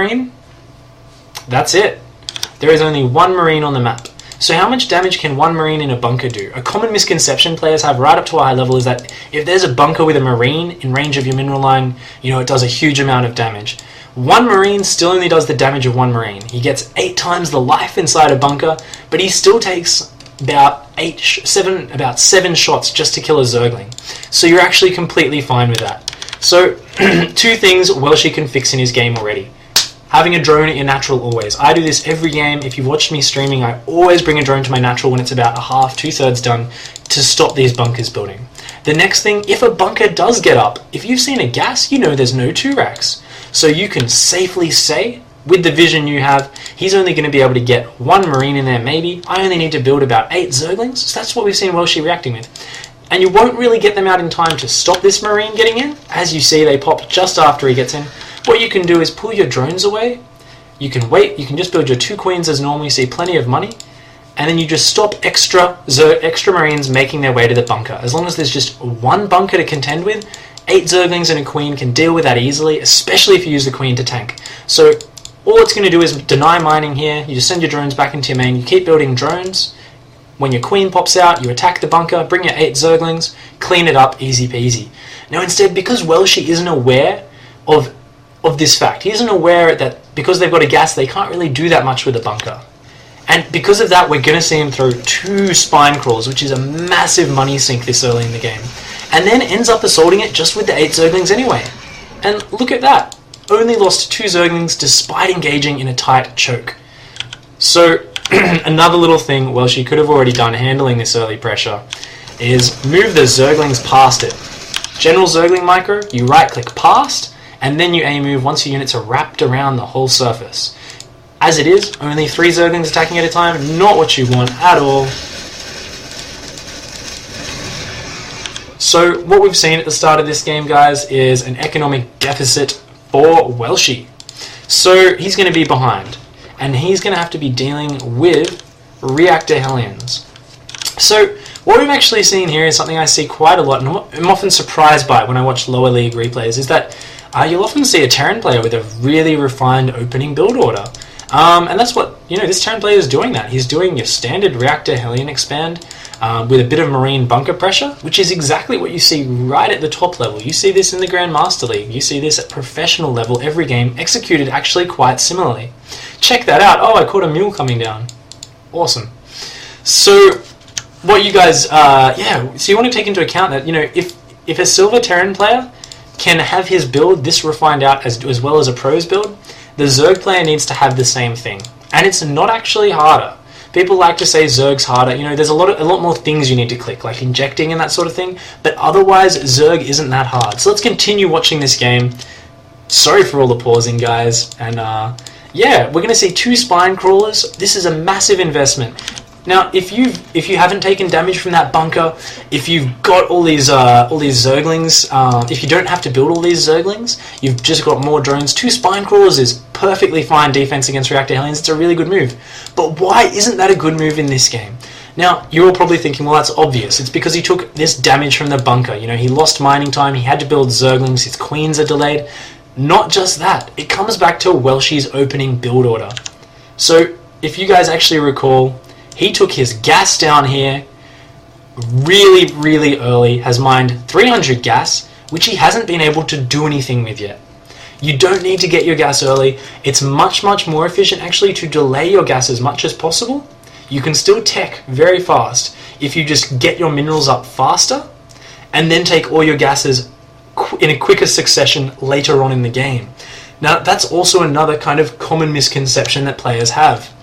marine, that's it. There is only one marine on the map. So how much damage can one marine in a bunker do? A common misconception players have right up to a high level is that if there's a bunker with a marine in range of your mineral line, you know, it does a huge amount of damage. One marine still only does the damage of one marine. He gets 8 times the life inside a bunker, but he still takes about 7 shots just to kill a Zergling. So you're actually completely fine with that. So 2 things Welshie can fix in his game already. Having a drone at your natural always. I do this every game. If you've watched me streaming, I always bring a drone to my natural when it's about a half, 2/3 done to stop these bunkers building. The next thing, if a bunker does get up, if you've seen a gas, you know there's no 2 racks. So you can safely say, with the vision you have, he's only going to be able to get 1 marine in there maybe. I only need to build about 8 Zerglings. So that's what we've seen Welshie reacting with. And you won't really get them out in time to stop this marine getting in. As you see, they pop just after he gets in. What you can do is pull your drones away. You can wait. You can just build your 2 queens as normal. You see plenty of money. And then you just stop extra marines making their way to the bunker. As long as there's just 1 bunker to contend with, 8 Zerglings and a queen can deal with that easily, especially if you use the queen to tank. So all it's going to do is deny mining here. You just send your drones back into your main. You keep building drones. When your queen pops out, you attack the bunker, bring your 8 Zerglings, clean it up, easy peasy. Now instead, because Welshie isn't aware of this fact, he isn't aware that because they've got a gas, they can't really do that much with a bunker. And because of that, we're going to see him throw 2 spine crawls, which is a massive money sink this early in the game. And then ends up assaulting it just with the 8 Zerglings anyway. And look at that. Only lost 2 Zerglings despite engaging in a tight choke. So another little thing Welshie could have already done handling this early pressure is move the Zerglings past it. General Zergling micro, you right click past, and then you A-move once your units are wrapped around the whole surface. As it is, only 3 Zerglings attacking at a time, not what you want at all. So what we've seen at the start of this game, guys, is an economic deficit for Welshie. So he's going to be behind, and he's going to have to be dealing with reactor Hellions. So what we've actually seen here is something I see quite a lot, and I'm often surprised by when I watch lower league replays, is that you'll often see a Terran player with a really refined opening build order. And that's what, you know, this Terran player is doing that. He's doing your standard reactor Hellion expand with a bit of marine bunker pressure, which is exactly what you see right at the top level. You see this in the Grandmaster League. You see this at professional level every game, executed actually quite similarly. Check that out. Oh, I caught a mule coming down. Awesome. So what you guys, so you want to take into account that, you know, if a silver Terran player can have his build this refined out as well as a pros build, the Zerg player needs to have the same thing. And it's not actually harder. People like to say Zerg's harder. You know, there's a lot more things you need to click, like injecting and that sort of thing. But otherwise, Zerg isn't that hard. So let's continue watching this game. Sorry for all the pausing, guys. And yeah, we're going to see 2 spine crawlers. This is a massive investment. Now, if you haven't taken damage from that bunker, if you've got all these Zerglings, if you don't have to build all these Zerglings, you've just got more drones. 2 spine crawlers is perfectly fine defense against reactor Hellions. It's a really good move. But why isn't that a good move in this game? Now, you're all probably thinking, well, that's obvious. It's because he took this damage from the bunker. You know, he lost mining time. He had to build Zerglings. His queens are delayed. Not just that. It comes back to Welshie's opening build order. So, if you guys actually recall, he took his gas down here really, really early, has mined 300 gas, which he hasn't been able to do anything with yet. You don't need to get your gas early. It's much, much more efficient actually to delay your gas as much as possible. You can still tech very fast if you just get your minerals up faster and then take all your gases in a quicker succession later on in the game. Now, that's also another kind of common misconception that players have.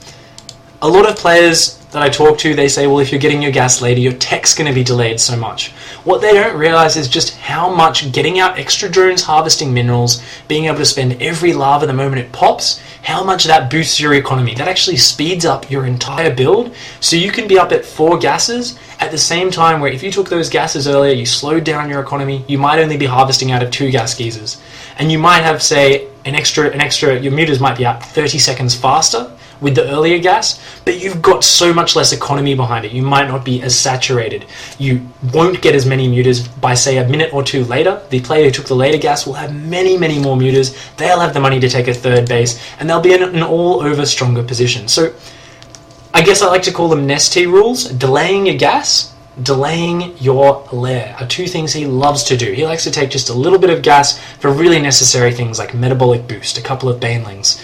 A lot of players that I talk to, they say, well, if you're getting your gas later, your tech's going to be delayed so much. What they don't realize is just how much getting out extra drones, harvesting minerals, being able to spend every lava the moment it pops, how much that boosts your economy. That actually speeds up your entire build, so you can be up at 4 gases at the same time where if you took those gases earlier, you slowed down your economy, you might only be harvesting out of 2 gas geysers. And you might have, say, an extra, your meters might be out 30 seconds faster, with the earlier gas, but you've got so much less economy behind it. You might not be as saturated. You won't get as many mutas by, say, a minute or two later. The player who took the later gas will have many, many more mutas. They'll have the money to take a third base, and they'll be in an all-over stronger position. So I guess I like to call them Nesty rules. Delaying your gas, delaying your lair are two things he loves to do. He likes to take just a little bit of gas for really necessary things like metabolic boost, a couple of banelings.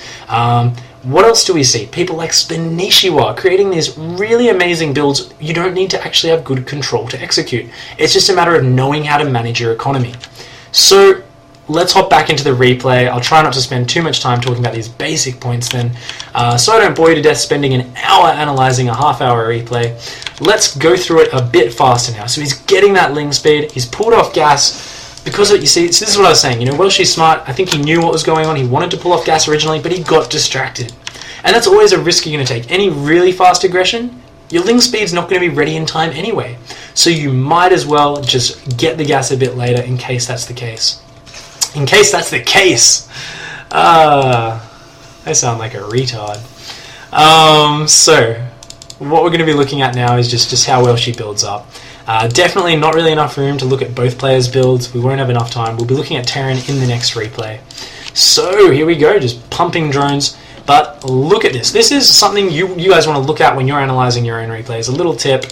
What else do we see? People like Spanishiwa creating these really amazing builds. You don't need to actually have good control to execute. It's just a matter of knowing how to manage your economy. So let's hop back into the replay. I'll try not to spend too much time talking about these basic points then, so I don't bore you to death spending an hour analysing a half-hour replay. Let's go through it a bit faster now. So he's getting that ling speed, he's pulled off gas, because you see, so this is what I was saying, Welshy's smart. I think he knew what was going on, he wanted to pull off gas originally, but he got distracted. And that's always a risk you're going to take. Any really fast aggression, your ling speed's not going to be ready in time anyway. So you might as well just get the gas a bit later in case that's the case. In case that's the case. I sound like a retard. So, what we're going to be looking at now is just how well she builds up. Definitely not really enough room to look at both players' builds. We won't have enough time. We'll be looking at Terran in the next replay. So, here we go, just pumping drones. But look at this. This is something you guys want to look at when you're analysing your own replays. A little tip.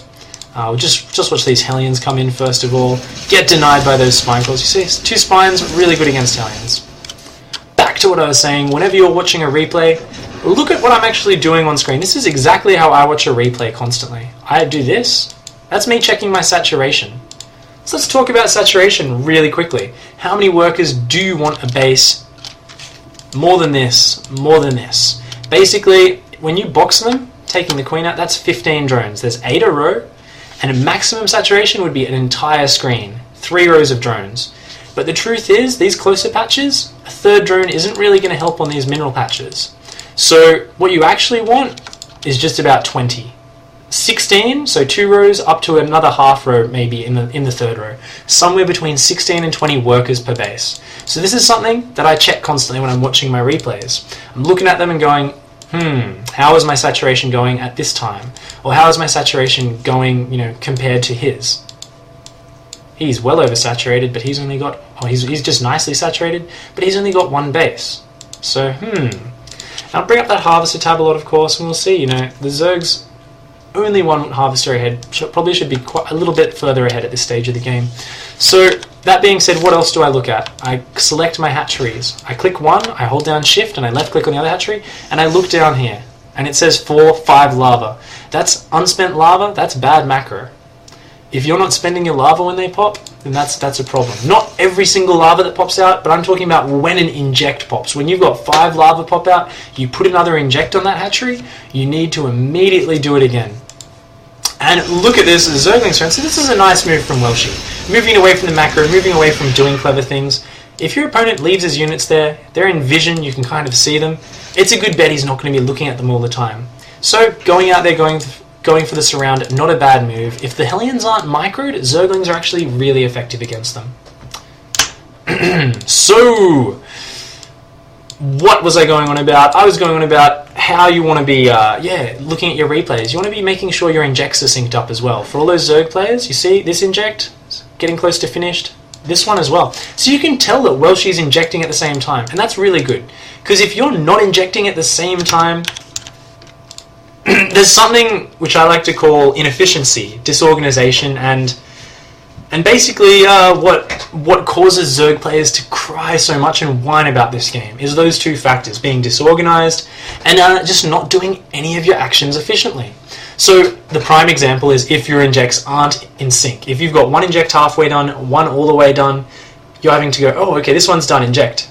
We'll just watch these Hellions come in first of all. Get denied by those spine calls. You see, 2 spines, really good against Hellions. Back to what I was saying, whenever you're watching a replay, look at what I'm actually doing on screen. This is exactly how I watch a replay constantly. I do this. That's me checking my saturation. So let's talk about saturation really quickly. How many workers do you want a base? More than this, more than this. Basically, when you box them, taking the queen out, that's 15 drones. There's 8 a row. And a maximum saturation would be an entire screen, 3 rows of drones. But the truth is, these closer patches, a third drone isn't really going to help on these mineral patches. So what you actually want is just about 20. 16, so 2 rows up to another half row maybe in the third row. Somewhere between 16 and 20 workers per base. So this is something that I check constantly when I'm watching my replays. I'm looking at them and going, how is my saturation going at this time? Or how is my saturation going, compared to his? He's well oversaturated, but he's only got, he's just nicely saturated, but he's only got 1 base. So, I'll bring up that harvester tab a lot, of course, and we'll see, the Zerg's only 1 harvester ahead, probably should be quite a little bit further ahead at this stage of the game. So, that being said, what else do I look at? I select my hatcheries. I click 1, I hold down shift, and I left click on the other hatchery, and I look down here, and it says 4, 5 lava. That's unspent lava, that's bad macro. If you're not spending your lava when they pop, then that's a problem. Not every single lava that pops out, but I'm talking about when an inject pops. When you've got 5 lava pop out, you put another inject on that hatchery, you need to immediately do it again. And look at this, Zergling's turn. So this is a nice move from Welshy. Moving away from the macro, moving away from doing clever things. If your opponent leaves his units there, they're in vision, you can kind of see them. It's a good bet he's not going to be looking at them all the time. So going out there, going for the surround, not a bad move. If the Hellions aren't microed, Zerglings are actually really effective against them. So, what was I going on about? I was going on about how you want to be, looking at your replays. You want to be making sure your injects are synced up as well. For all those Zerg players, you see this inject, getting close to finished, this one as well. So you can tell that Welshy's injecting at the same time, and that's really good. Because if you're not injecting at the same time, there's something which I like to call inefficiency, disorganization, and basically what causes Zerg players to cry so much and whine about this game is those 2 factors, being disorganized and just not doing any of your actions efficiently. So the prime example is if your injects aren't in sync. If you've got 1 inject halfway done, 1 all the way done, you're having to go, oh, okay, this one's done, inject.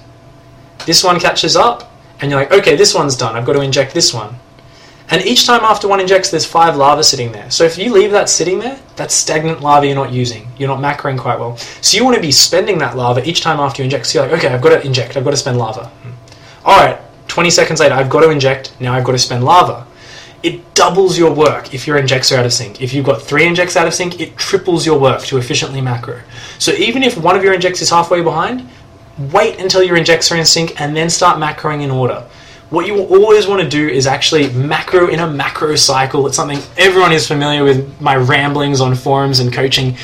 This one catches up, and you're like, okay, this one's done, I've got to inject this one. And each time after 1 injects, there's 5 lava sitting there. So if you leave that sitting there, that's stagnant lava you're not using. You're not macroing quite well. So you want to be spending that lava each time after you inject. So you're like, okay, I've got to inject, I've got to spend lava. Alright, 20 seconds later, I've got to inject, now I've got to spend lava. It doubles your work if your injects are out of sync. If you've got 3 injects out of sync, it triples your work to efficiently macro. So even if one of your injects is halfway behind, wait until your injects are in sync and then start macroing in order. what you always want to do is actually macro in a macro cycle. It's something everyone is familiar with. My ramblings on forums and coaching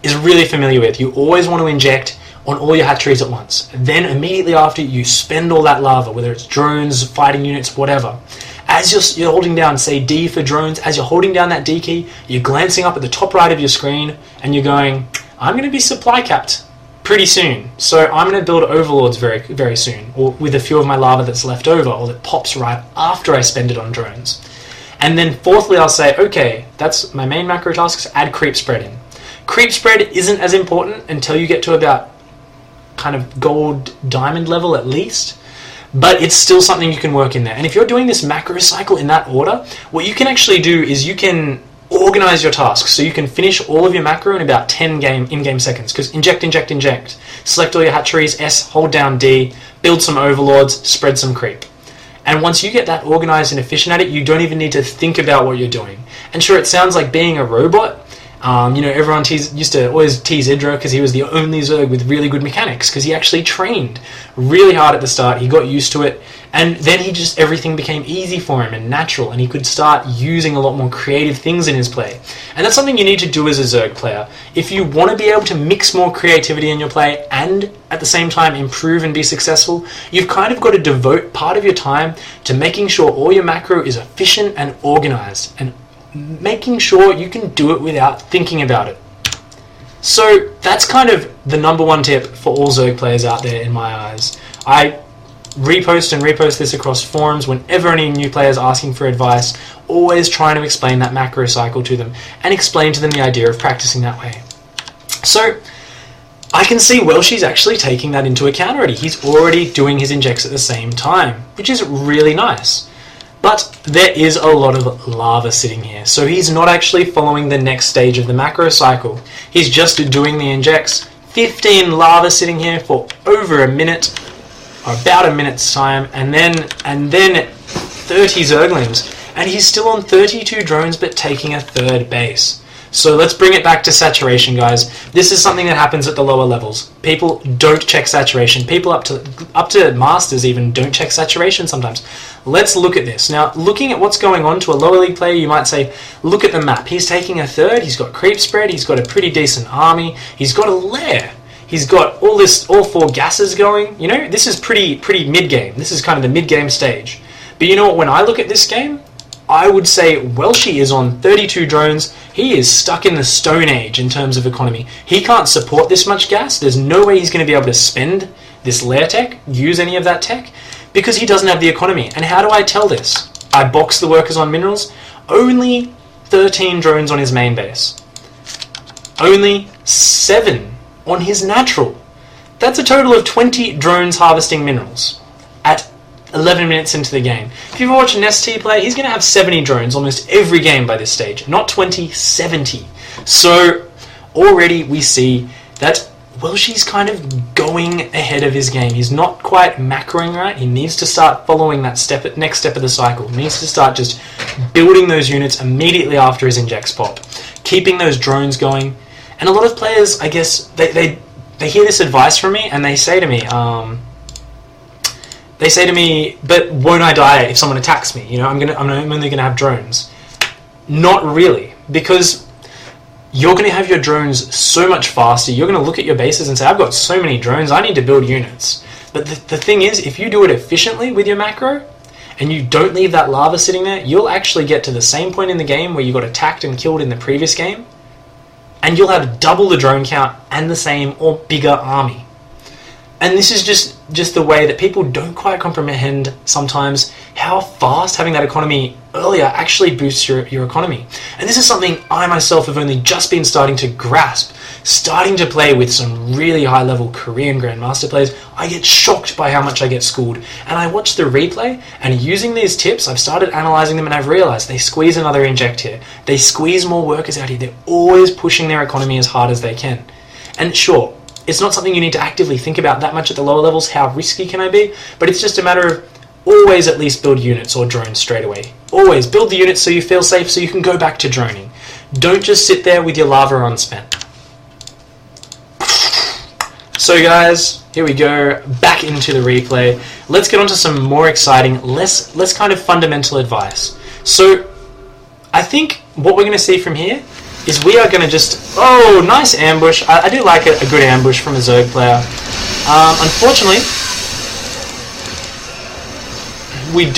is really familiar with. You always want to inject on all your hatcheries at once. Then immediately after, you spend all that lava, whether it's drones, fighting units, whatever. As you're holding down, say D for drones, as you're holding down that D key, you're glancing up at the top right of your screen and you're going, I'm going to be supply capped pretty soon. So I'm going to build overlords very, very soon, or with a few of my lava that's left over, or that pops right after I spend it on drones. And then fourthly, I'll say, okay, that's my main macro tasks, add creep spread in. Creep spread isn't as important until you get to about kind of gold diamond level at least, but it's still something you can work in there. And if you're doing this macro cycle in that order, what you can actually do is you can organize your tasks, so you can finish all of your macro in about 10 in-game seconds, because inject, inject, inject, select all your hatcheries, S, hold down D, build some overlords, spread some creep. And once you get that organized and efficient at it, you don't even need to think about what you're doing. And sure, it sounds like being a robot. Everyone used to always tease Idra because he was the only Zerg with really good mechanics, because he actually trained really hard at the start. He got used to it, and then everything became easy for him and natural, and he could start using a lot more creative things in his play. And that's something you need to do as a Zerg player. If you want to be able to mix more creativity in your play and at the same time improve and be successful, you've kind of got to devote part of your time to making sure all your macro is efficient and organized, and making sure you can do it without thinking about it. So that's kind of the number one tip for all Zerg players out there in my eyes. I repost this across forums whenever any new players asking for advice, always trying to explain that macro cycle to them and explain to them the idea of practicing that way. So I can see Welshie's actually taking that into account already. He's already doing his injects at the same time, which is really nice. But there is a lot of lava sitting here, so he's not actually following the next stage of the macro cycle. He's just doing the injects. 15 lava sitting here for over a minute, or about a minute's time, and then 30 Zerglings. And he's still on 32 drones, but taking a third base. So let's bring it back to saturation, guys. This is something that happens at the lower levels. People don't check saturation. People up to masters even don't check saturation sometimes. Let's look at this. Now, looking at what's going on to a lower league player, you might say, look at the map. He's taking a third. He's got creep spread. He's got a pretty decent army. He's got a lair. He's got all 4 gases going. You know, this is pretty mid-game. This is kind of the mid-game stage. But you know what, when I look at this game, I would say Welshie is on 32 drones. He is stuck in the Stone Age in terms of economy. He can't support this much gas. There's no way he's going to be able to spend this lair tech, use any of that tech, because he doesn't have the economy. And how do I tell this? I box the workers on minerals. Only 13 drones on his main base. Only 7 on his natural. That's a total of 20 drones harvesting minerals at 11 minutes into the game. If you've ever watched an ST play, he's going to have 70 drones almost every game by this stage. Not 20, 70. So already we see that Welshie's kind of going ahead of his game. He's not quite macroing right. He needs to start following that next step of the cycle. He needs to start just building those units immediately after his injects pop. Keeping those drones going. And a lot of players, I guess, they hear this advice from me and they say to me, but won't I die if someone attacks me? You know, I'm only gonna have drones. Not really, because you're gonna have your drones so much faster. You're gonna look at your bases and say, I've got so many drones, I need to build units. But the thing is, if you do it efficiently with your macro, and you don't leave that lava sitting there, you'll actually get to the same point in the game where you got attacked and killed in the previous game, and you'll have double the drone count and the same or bigger army. And this is just the way that people don't quite comprehend sometimes how fast having that economy earlier actually boosts your economy. And this is something I myself have only just been starting to grasp. Starting to play with some really high level Korean Grandmaster players, I get shocked by how much I get schooled. And I watch the replay, and using these tips, I've started analysing them, and I've realised they squeeze another inject here. They squeeze more workers out here. They're always pushing their economy as hard as they can. And sure, it's not something you need to actively think about that much at the lower levels, how risky can I be, but it's just a matter of always at least build units or drones straight away. Always build the units so you feel safe, so you can go back to droning. Don't just sit there with your lava unspent. So guys, Here we go, back into the replay. Let's get on to some more exciting, less kind of fundamental advice. So, I think what we're going to see from here is we are going to just... Oh, nice ambush. I do like a good ambush from a Zerg player. Unfortunately, we